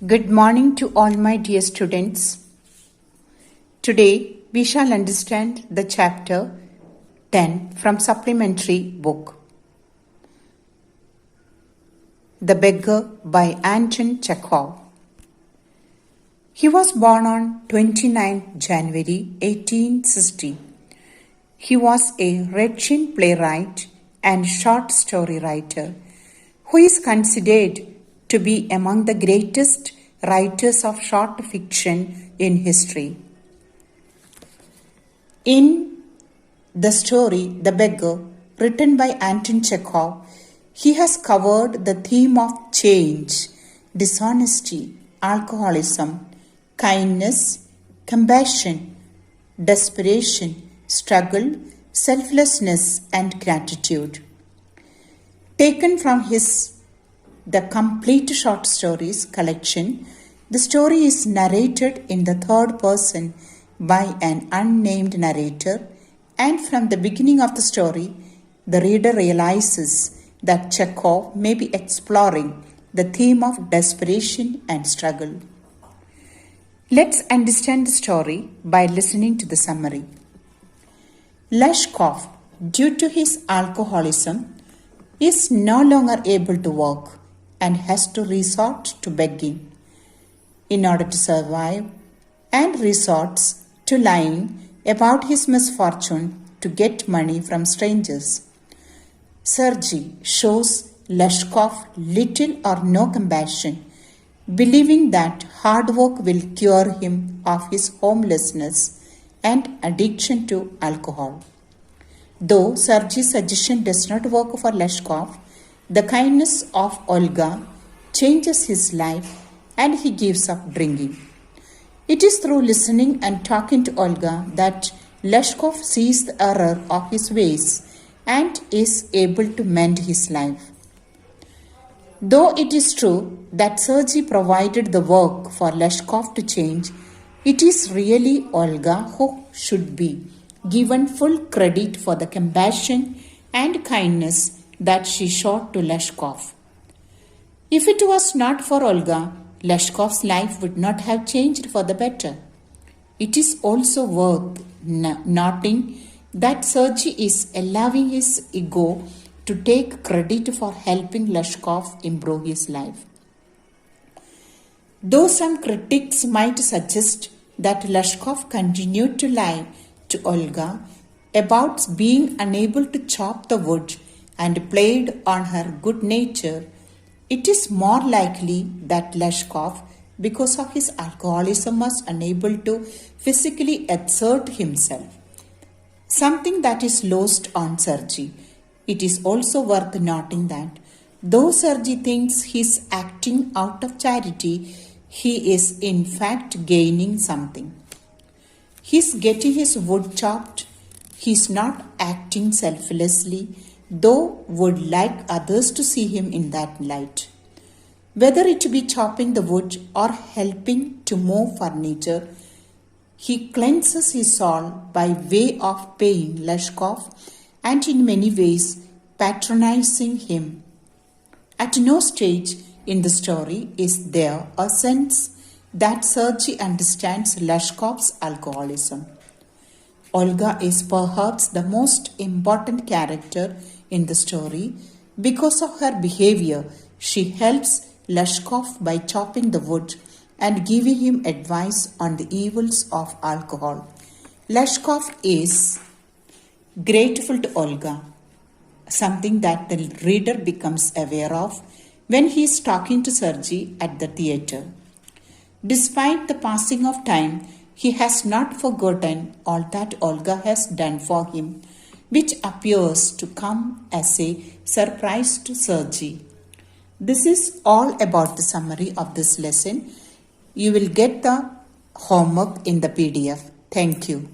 Good morning to all my dear students. Today we shall understand the chapter 10 from supplementary book The Beggar by Anton Chekhov. He was born on 29 January 1860. He was a Russian playwright and short story writer who is considered to be among the greatest writers of short fiction in history. In the story The Beggar, written by Anton Chekhov, he has covered the theme of change, dishonesty, alcoholism, kindness, compassion, desperation, struggle, selflessness, and gratitude. Taken from his The Complete Short Stories collection, the story is narrated in the third person by an unnamed narrator, and from the beginning of the story, the reader realizes that Chekhov may be exploring the theme of desperation and struggle. Let's understand the story by listening to the summary. Leshkov, due to his alcoholism, is no longer able to work and has to resort to begging in order to survive, and resorts to lying about his misfortune to get money from strangers. Sergei shows Leshkov little or no compassion, believing that hard work will cure him of his homelessness and addiction to alcohol. Though Sergei's suggestion does not work for Leshkov, the kindness of Olga changes his life and he gives up drinking. It is through listening and talking to Olga that Leshkov sees the error of his ways and is able to mend his life. Though it is true that Sergei provided the work for Leshkov to change, it is really Olga who should be given full credit for the compassion and kindness that she showed to Leshkov. If it was not for Olga, Leshkov's life would not have changed for the better. It is also worth noting that Sergei is allowing his ego to take credit for helping Leshkov improve his life. Though some critics might suggest that Leshkov continued to lie to Olga about being unable to chop the wood and played on her good nature, it is more likely that Leshkov, because of his alcoholism, was unable to physically exert himself, something that is lost on Sergei. It is also worth noting that though Sergei thinks he is acting out of charity, he is in fact gaining something. He is getting his wood chopped. He is not acting selflessly, though would like others to see him in that light. Whether it be chopping the wood or helping to move furniture, he cleanses his soul by way of paying Leshkov and in many ways patronizing him. At no stage in the story is there a sense that Sergei understands Leshkov's alcoholism. Olga is perhaps the most important character in the story. Because of her behavior, she helps Leshkov by chopping the wood and giving him advice on the evils of alcohol. Leshkov is grateful to Olga, something that the reader becomes aware of when he is talking to Sergei at the theatre. Despite the passing of time, he has not forgotten all that Olga has done for him, which appears to come as a surprise to Sergei. This is all about the summary of this lesson. You will get the homework in the PDF. Thank you.